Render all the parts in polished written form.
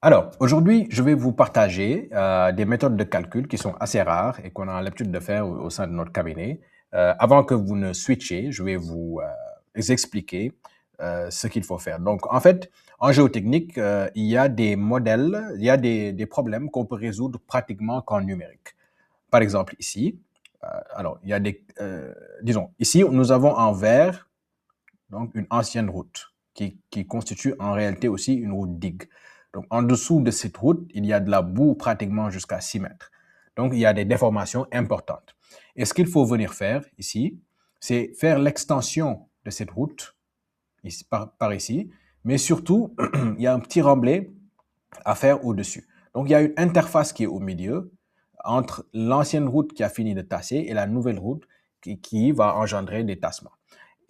Alors, aujourd'hui, je vais vous partager des méthodes de calcul qui sont assez rares et qu'on a l'habitude de faire au sein de notre cabinet. Avant que vous ne switchiez, je vais vous expliquer ce qu'il faut faire. Donc, en fait, en géotechnique, il y a des modèles, il y a des problèmes qu'on peut résoudre pratiquement qu'en numérique. Par exemple, ici, alors, il y a disons, ici, nous avons en vert donc une ancienne route qui constitue en réalité aussi une route digue. Donc, en dessous de cette route, il y a de la boue pratiquement jusqu'à 6 mètres. Donc, il y a des déformations importantes. Et ce qu'il faut venir faire ici, c'est faire l'extension de cette route ici, par ici, mais surtout, il y a un petit remblai à faire au-dessus. Donc, il y a une interface qui est au milieu entre l'ancienne route qui a fini de tasser et la nouvelle route qui va engendrer des tassements.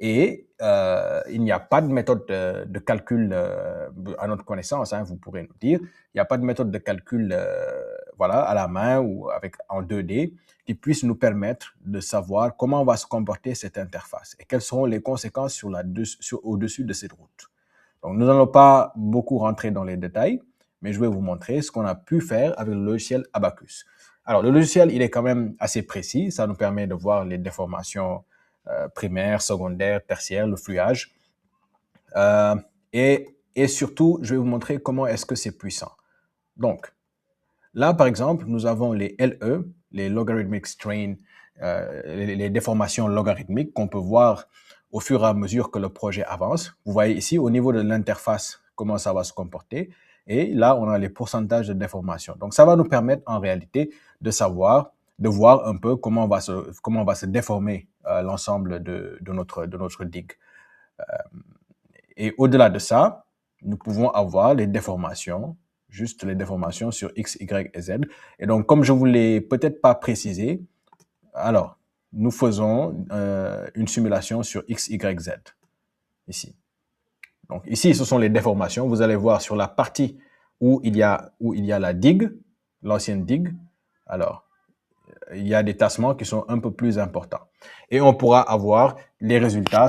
Et il n'y a pas de méthode de calcul à notre connaissance, hein, vous pourrez nous dire. Il n'y a pas de méthode de calcul voilà, à la main ou en 2D qui puisse nous permettre de savoir comment va se comporter cette interface et quelles seront les conséquences au-dessus de cette route. Donc, nous n'allons pas beaucoup rentrer dans les détails, mais je vais vous montrer ce qu'on a pu faire avec le logiciel Abacus. Alors, le logiciel, il est quand même assez précis. Ça nous permet de voir les déformations primaires, secondaires, tertiaires, le fluage. Et surtout, je vais vous montrer comment est-ce que c'est puissant. Donc, là, par exemple, nous avons les LE, les Logarithmic Strain, les déformations logarithmiques qu'on peut voir au fur et à mesure que le projet avance. Vous voyez ici, au niveau de l'interface, comment ça va se comporter. Et là, on a les pourcentages de déformation. Donc, ça va nous permettre en réalité de voir un peu comment va se déformer l'ensemble de notre digue. Et au-delà de ça, nous pouvons avoir les déformations, juste les déformations sur X, Y et Z. Et donc, comme je ne vous l'ai peut-être pas précisé, alors, nous faisons une simulation sur X, Y, Z, ici. Donc, ici, ce sont les déformations. Vous allez voir sur la partie où il y a la digue, l'ancienne digue, alors, il y a des tassements qui sont un peu plus importants. Et on pourra avoir les résultats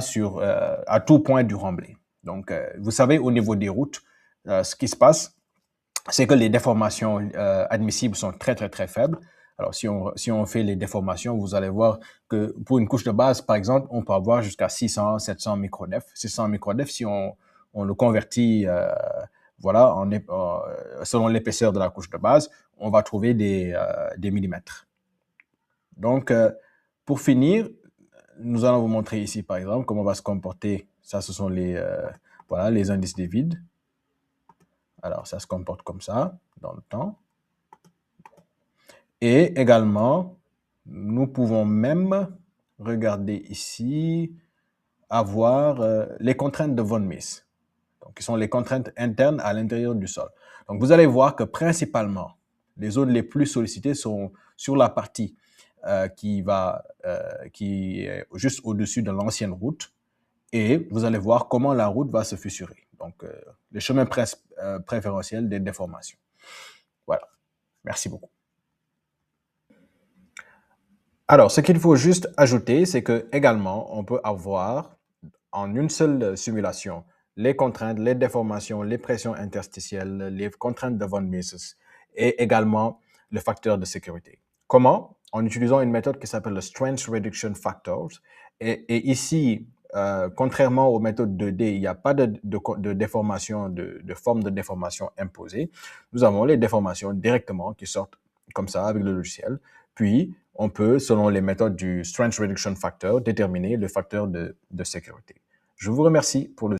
à tout point du remblai. Donc, vous savez, au niveau des routes, ce qui se passe, c'est que les déformations admissibles sont très, très, très faibles. Alors, si on fait les déformations, vous allez voir que pour une couche de base, par exemple, on peut avoir jusqu'à 600, 700 microdef. 600 microdef, si on le convertit voilà, selon l'épaisseur de la couche de base, on va trouver des millimètres. Donc, pour finir, nous allons vous montrer ici, par exemple, comment va se comporter. Ça, ce sont voilà, les indices des vides. Alors, ça se comporte comme ça dans le temps. Et également, nous pouvons même regarder ici, avoir les contraintes de von Mises, donc qui sont les contraintes internes à l'intérieur du sol. Donc, vous allez voir que principalement, les zones les plus sollicitées sont sur la partie qui est juste au-dessus de l'ancienne route. Et vous allez voir comment la route va se fissurer. Donc, le chemin préférentiel des déformations. Voilà. Merci beaucoup. Alors, ce qu'il faut juste ajouter, c'est que également, on peut avoir en une seule simulation les contraintes, les déformations, les pressions interstitielles, les contraintes de von Mises et également le facteur de sécurité. Comment? En utilisant une méthode qui s'appelle le Strength Reduction Factors. Et ici, contrairement aux méthodes 2D, il n'y a pas de déformation, de forme de déformation imposée. Nous avons les déformations directement qui sortent comme ça avec le logiciel. Puis, on peut, selon les méthodes du Strength Reduction Factor, déterminer le facteur de sécurité. Je vous remercie pour le